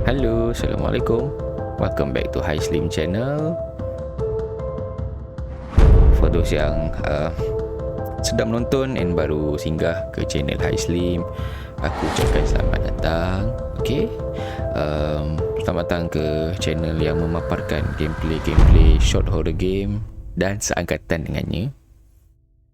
Halo, Assalamualaikum. Welcome back to High Slim Channel. For those yang sedang menonton and baru singgah ke channel High Slim, aku ucapkan selamat datang. Okay, selamat datang ke channel yang memaparkan gameplay short horror game dan seangkatan dengannya.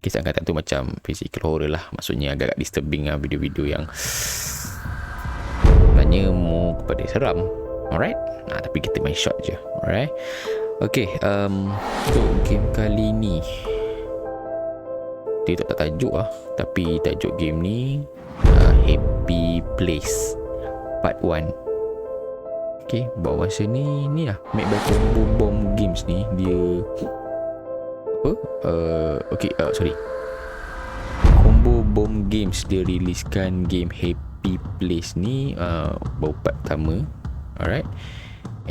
Okay, seangkatan tu macam physical horror lah, maksudnya agak disturbing lah, video-video yang sebenarnya more kepada seram. Alright, tapi kita main short je. Alright, okay, untuk game kali ni dia tak tajuk lah, tapi tajuk game ni Happy Place Part 1. Okay, bawah sini ni lah Made by Combo Bomb Games ni. Dia sorry, Combo Bomb Games dia riliskan game Happy Place ni baru part pertama. Alright,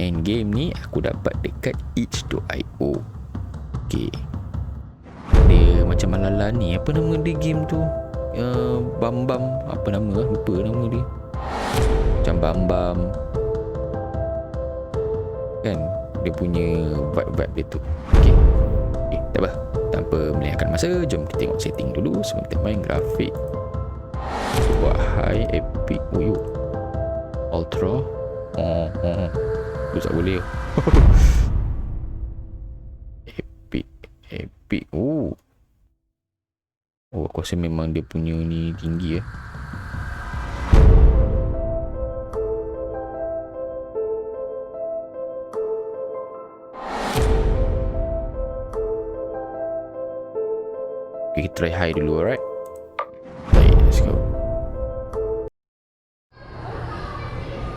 and game ni aku dapat dekat itch.io. Okay, dia macam malala ni, apa nama dia game tu, Bam Bam, apa nama, lupa nama dia, macam Bam Bam kan, dia punya vibe dia tu. Okay, tak apa, tanpa melengahkan masa, jom kita tengok setting dulu sebelum kita main. Grafik buat high, epic, ultra, tu tak boleh. epic, aku rasa memang dia punya ni tinggi ya. Okay, kita try high dulu. Alright, baik, let's go.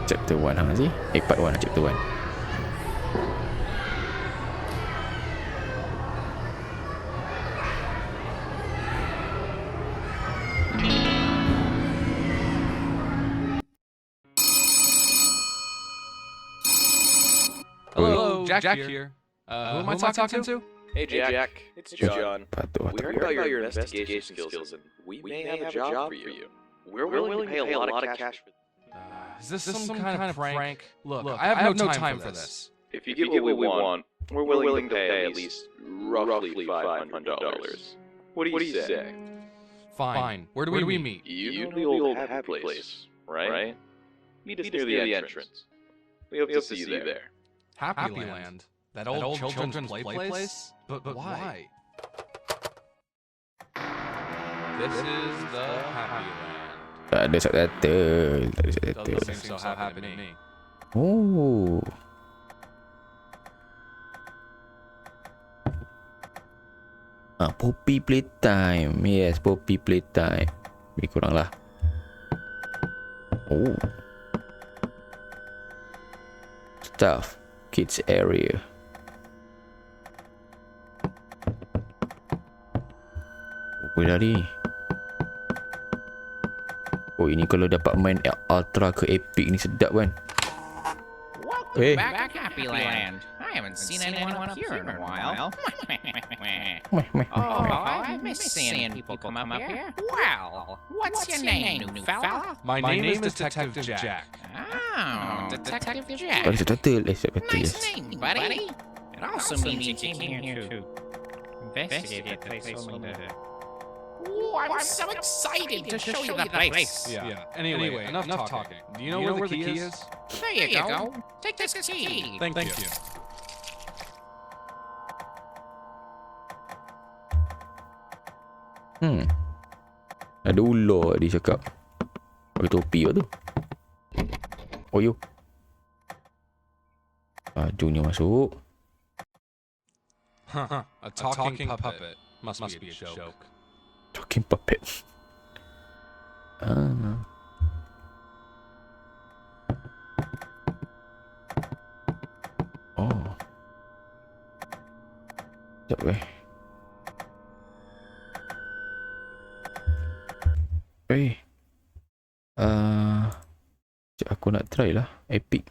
Chapter 1 sih? Part 1 chapter 1. Hello, Jack here. Who am I talking to? Hey Jack, it's John. Patut. We heard about your investigation skills and we may have a job for you. We're willing to pay a lot of cash for Is this some kind of prank? Look, I have no time for this. If you give what we want, we're willing to pay at least roughly $500. What do you say? Fine. Where do we meet? You know the old happy place, right? Meet us near the entrance. We hope to see you there. Happy Land? That old children's play place? But why? This is the Happy Land. Tak ada subtitle. Doesn't seem so happy to me. Oh. Poppy Playtime. Yes, Poppy Playtime. Lebih kurang lah. Oh. Stuff. Kids area. Boleh lari. Oh, ini kalau dapat main ultra ke epic ni sedap kan. Welcome back to Happy Land. I haven't seen anyone up here in a while. I miss seeing people come up here. Well, what's your name, new fella? My name is Detective Jack. Oh, Detective Jack. Ada subtitle. Subtitle, Nice yes. name, buddy. It also means you came here to investigate the place only to... Ooh, I'm so excited to show you the place. Yeah. Anyway, enough talking. Do you know where the key is? There you go. Take this key. Thank you. Ada ular dia cakap. Pakai topi apa tu? Oh yo. Bajunya masuk. A talking puppet must be a joke. Talking puppet. Oh. Sekejap sekejap aku nak try lah. Epic.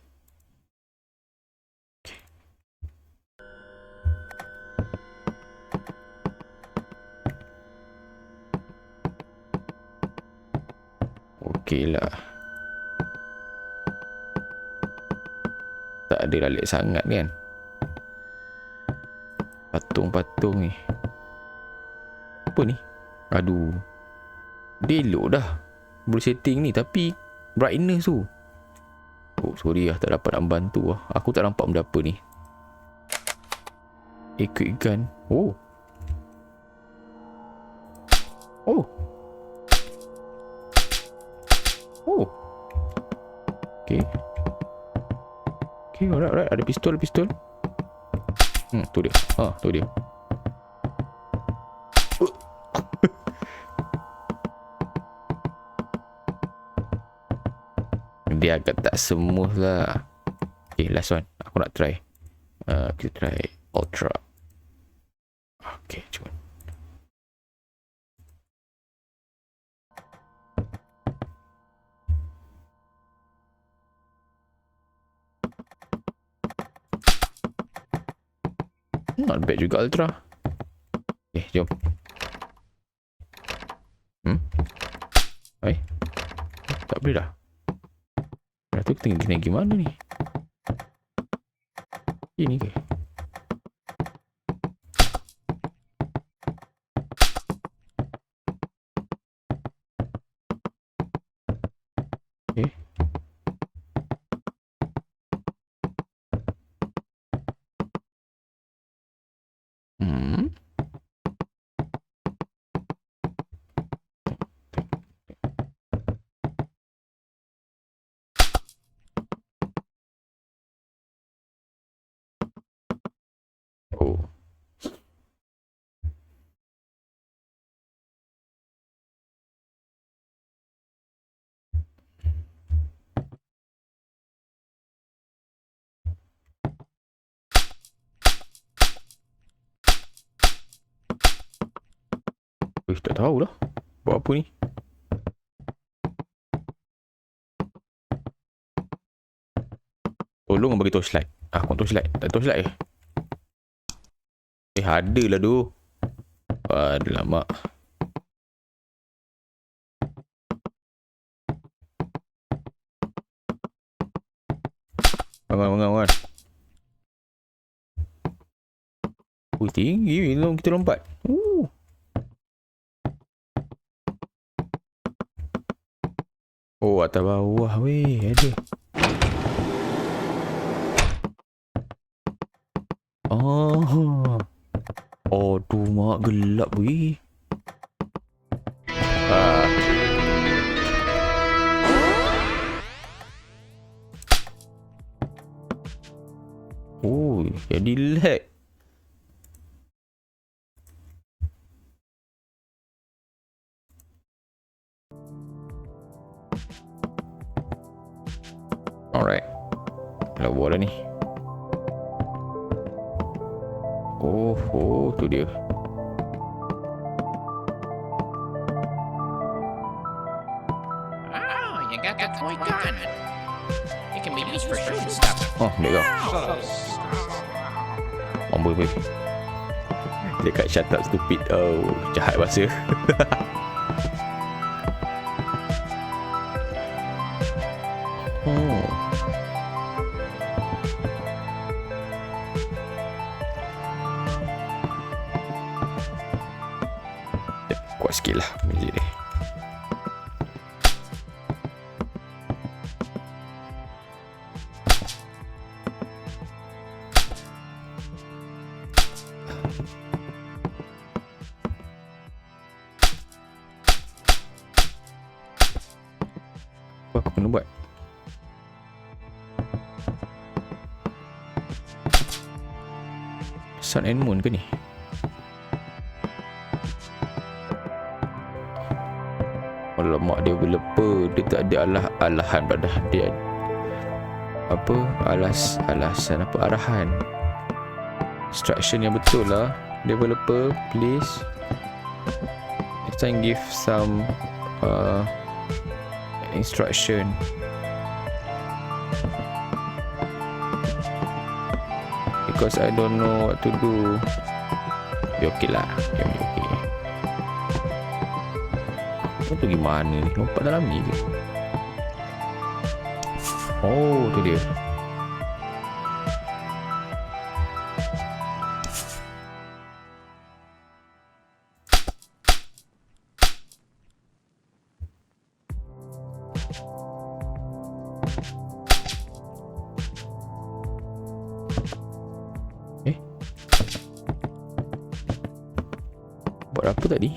Okay. okey lah. Tak ada lalik sangat kan. Patung-patung ni. Apa ni? Aduh. Dia elok dah. Boleh setting ni tapi brightness tu. Oh sorry lah, tak dapat nak bantu lah. Aku tak nampak benda apa ni. Quick gun. Oh. Oh. Oh. Okay. Okay, alright. Ada pistol. Tu dia. Tu dia. Dia agak tak smooth lah. Okay, last one. Aku nak try. Kita try Ultra. Okay, cuma. Not bad juga Ultra. Okay, jom. Tak boleh dah. Dah tu kena gimana ni? Ini ke? Okay. Oh. Tak tahu lah. Buat apa ni? Tolong bagi torchlight. Aku torchlight. Tak torchlight ke? Ada lah tu. Alamak. Bangun. Tinggi belum kita lompat. Oh, atas bawah weh, ada. Aduh, mak gelap weh. Oh, jadi lag. Alright. Lawa lah ni. Oh, tu dia. You got that toy gun. It can be used for shooting stuff. Oh, there you go. Boleh. Dia kat shut up stupid. Oh, jahat bahasa. Kuat sikit lah music ni. Apa aku kena buat? Sun and Moon ke ni? Alamak, dia developer. Dia tak ada alahan pada dia. Apa? Alasan apa? Arahan. Instruction yang betul lah. Developer, please. Next time give some instruction. Because I don't know what to do. Ya okey lah. Ya okey. Itu gimana ni? Lompat dalam ni ke? Oh, tu dia. Buat apa tadi?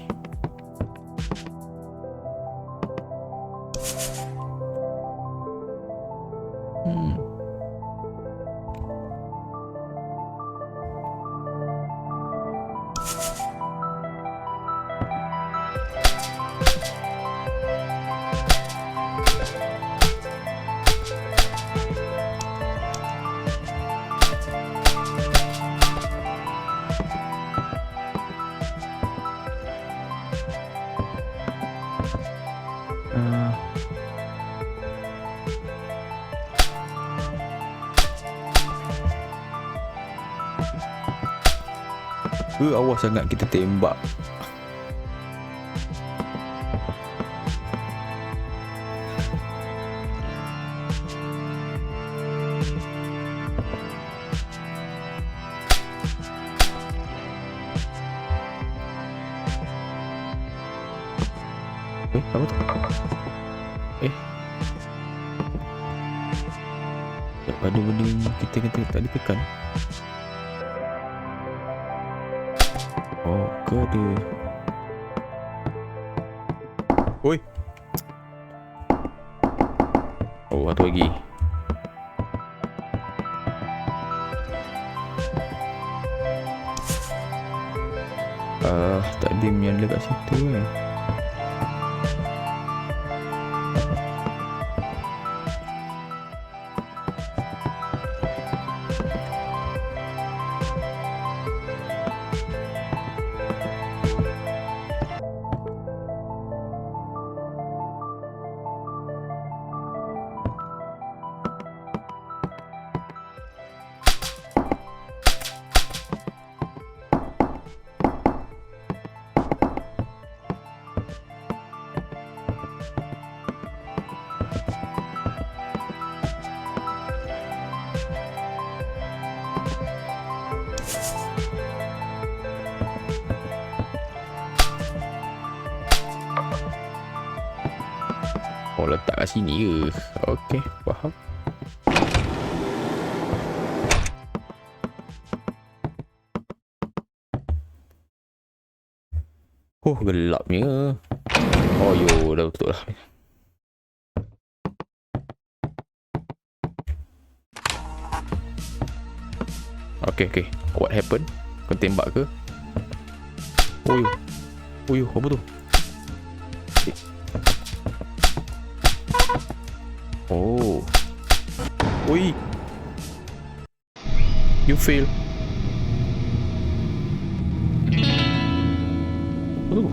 Awas sangat kita tembak. Apa tu? Ada benda yang kita tak ditekan. Oh, ke ada. Oi. Oh, satu lagi. Tak ada menyala kat situ kan. Oh, letak kat sini ke? Okey, faham. Oh, gelapnya. Oh, yo, dah betul lah. Okey. What happened? Kau tembak ke? Oh, yo, apa tu? Oh. Oi. You fail. Oh.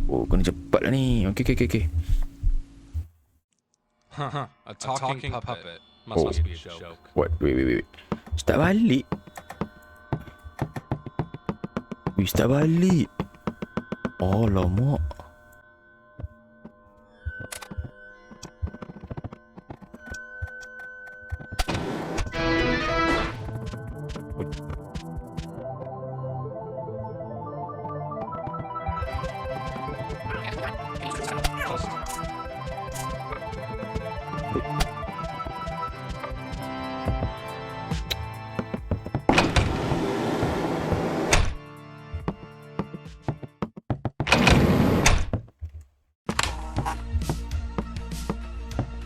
Oh, kena cepat lah ni. Okay. A talking puppet. Must be a joke. What? Wait. Start balik. Start balik. Oh, lama.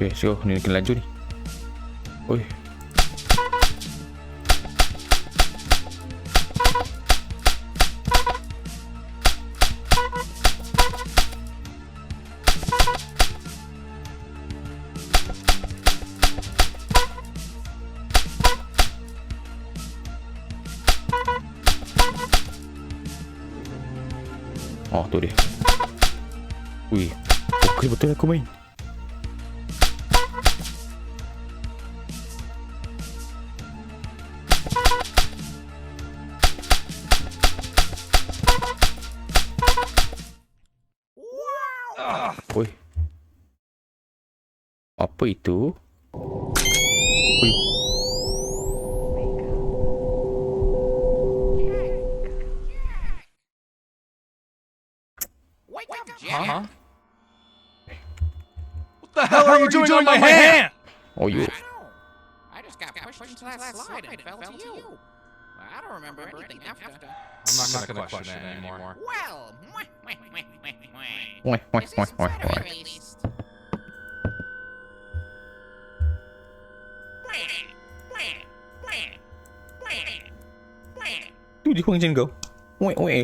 Okay, so ni kena laju ni. Oi. Oh, tu dia. Ui, okey betul aku main. Oi. Apa itu? Ui. Wake up, Jack. What the hell are you doing on my hand? Oh, you. I just got pushed into that slide and fell to you. I don't remember anything after. I'm not gonna question it anymore. Well, Wah, wah, this wah, is wah, better wah. at least. Tu je macam kau. Weh, weh.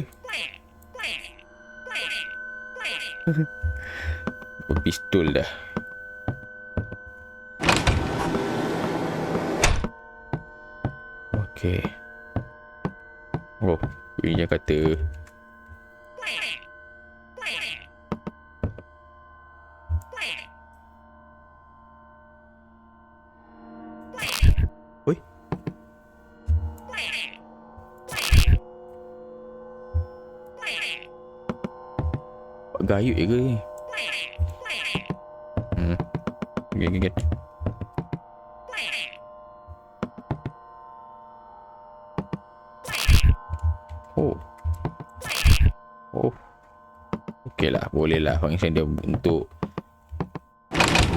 Pistol dah. Okay. Oh, ini yang kata. Oi. Pak gayut je ke ni? Gigit. Oh. Oh. Okey lah, boleh lah function dia untuk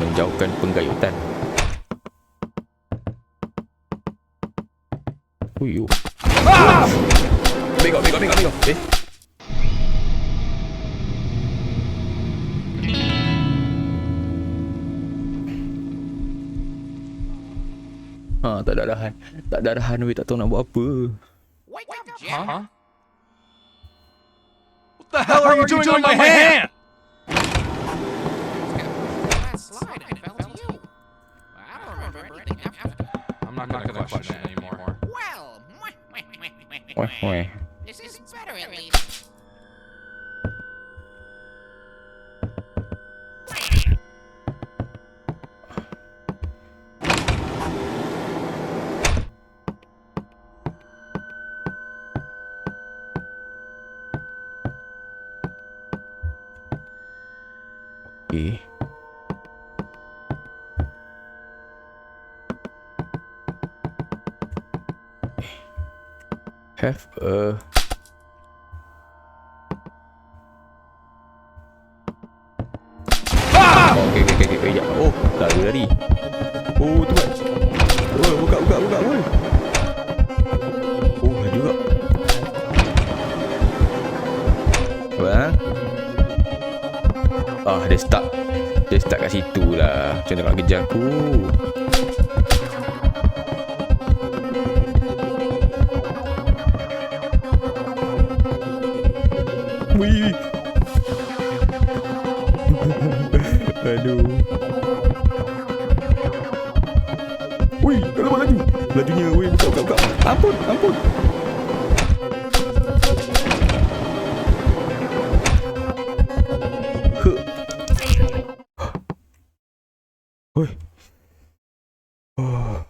menjauhkan penggayutan. Uyu. Ah! Bego. Eh. Tak ada arahan. Tak ada arahan weh, tak tahu nak buat apa. Wake up, Jack. What the hell are you doing on my hand? That slide and fell to you. I don't remember anything after. I'm not gonna question it anymore. Well, Weh, weh. this is better at least. Okay. Have a okay. Ya. Oh, lari. Oh, tu kan. Oh, buka. Oi. Oh, laju juga. Bang. Dia start kat situ lah. Macam mana nak kejar aku. Wih. Aduh. Wih, kalau laju. Lajunya, wih, buka. Ampun. Oi. Oh.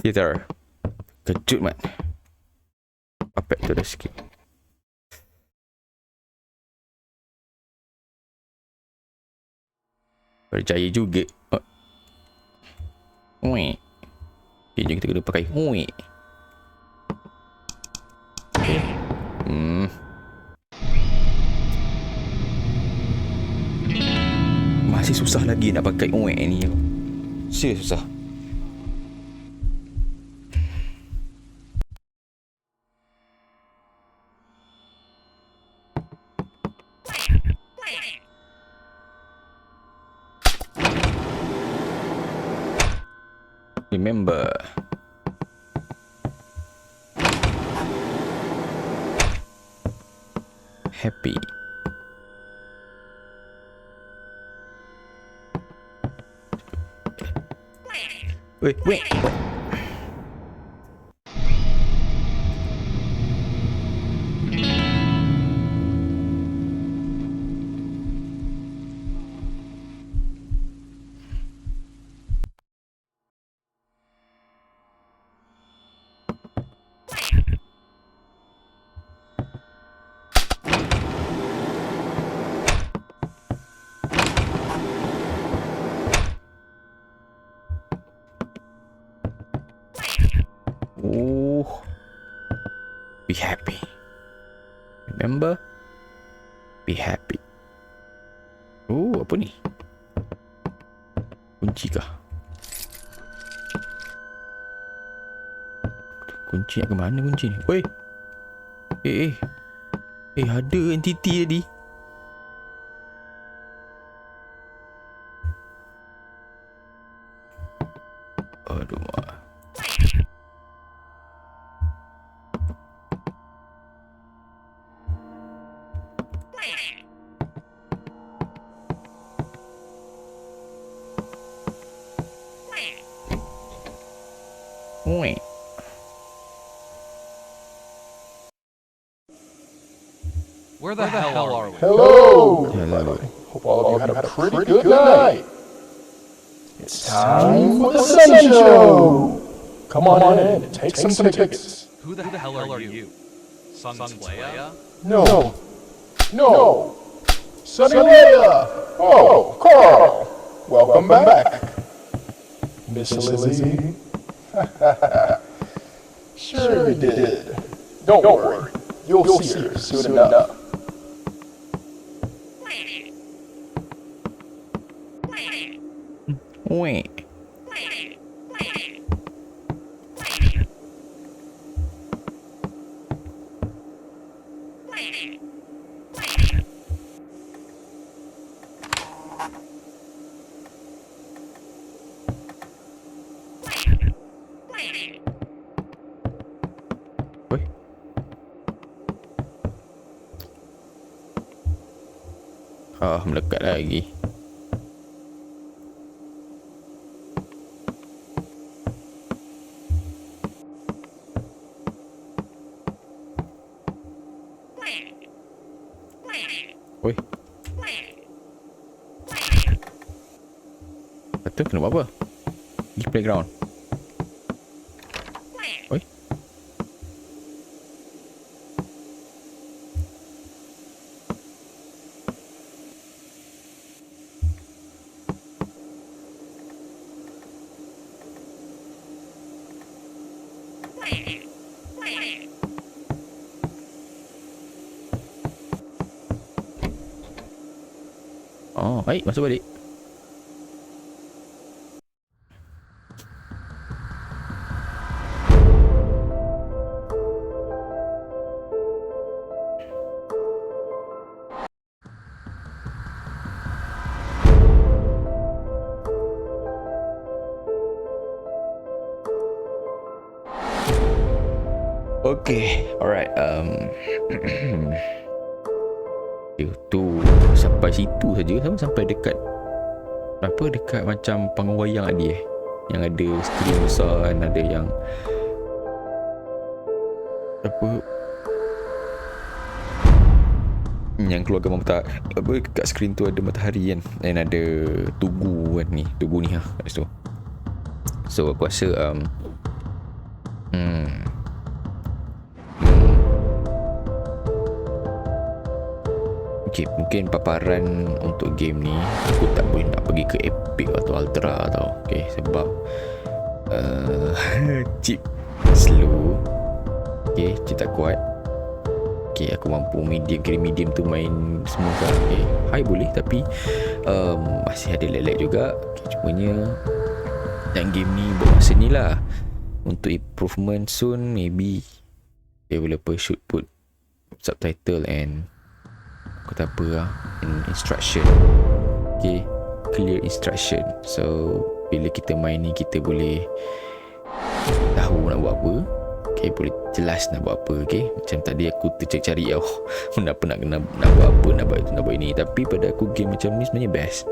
Theater. Kejut mat. Apa tu dah sikit. Percaya juga. Oi. Okay, jom kita kena pakai. Oi. Masih susah lagi nak pakai oek ni. Serius susah. Remember. Happy. Wait. Be happy. Remember? Be happy. Oh, apa ni? Kunci kah? Kunci nak ke mana kunci ni? Oi. Ada entiti tadi. Aduh mak. Weh. Where the hell are we? Hello, Hello. everybody. Hope all of you had a pretty good night. It's time for the Sun Show. Come on in and take some tickets. Who the hell are you? Sun's Leia? No. Sunny Leia. Oh, Carl. Welcome back. Miss Lizzie. Sure you did. Don't worry. You'll see her soon enough. Weh. Oi. Melekat lagi. Oi. Betul kena buat apa? Di playground. Oi. Oh, baik, masuk balik. Okay, alright. Tu sampai situ saja, sampai dekat apa, dekat macam panggung wayang tadi yang ada skrin besar kan, ada yang apa yang keluar gambar apa, kat skrin tu ada matahari kan, dan ada tugu kan, tugu ni kat situ. So aku rasa okay, mungkin paparan untuk game ni aku tak boleh nak pergi ke Epic atau Ultra tau. Okay, sebab chip slow. Okay, chip tak kuat. Okay, aku mampu medium tu main smooth lah. Okay, high boleh tapi masih ada lag juga. Okay, cumanya dan game ni buat masa ni lah. Untuk improvement soon, maybe developer should put subtitle and kata apa lah, instruction. Okay, clear instruction. So bila kita main ni, kita boleh tahu nak buat apa. Okay, boleh jelas nak buat apa. Okay, macam tadi aku tercari nak buat apa, nak buat itu, nak buat ini. Tapi pada aku game macam ni sebenarnya best.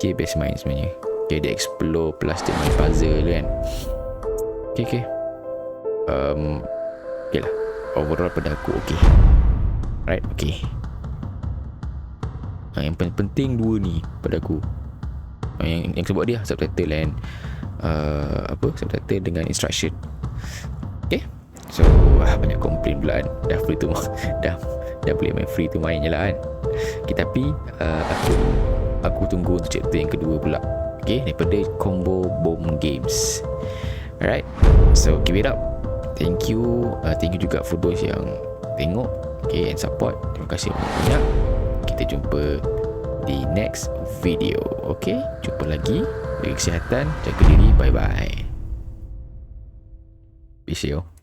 Okay, best main sebenarnya. Okay, dia explore plus dia main puzzle kan. Okay okay lah, overall pada aku okay. Right, okay. Yang penting dua ni pada aku, yang sebab dia subtitle and subtitle dengan instruction. Okay, so banyak komplain pula kan. Dah free tu dah boleh main free tu, main je lah kan. Okay, tapi aku tunggu untuk chapter yang kedua pula. Okay, daripada Combo Bomb Games. Alright, so give it up. thank you juga for those yang tengok, okay, and support. Terima kasih banyak. Kita jumpa di next video. Okay, jumpa lagi. Jaga kesihatan, jaga diri. Bye bye. Peace yo.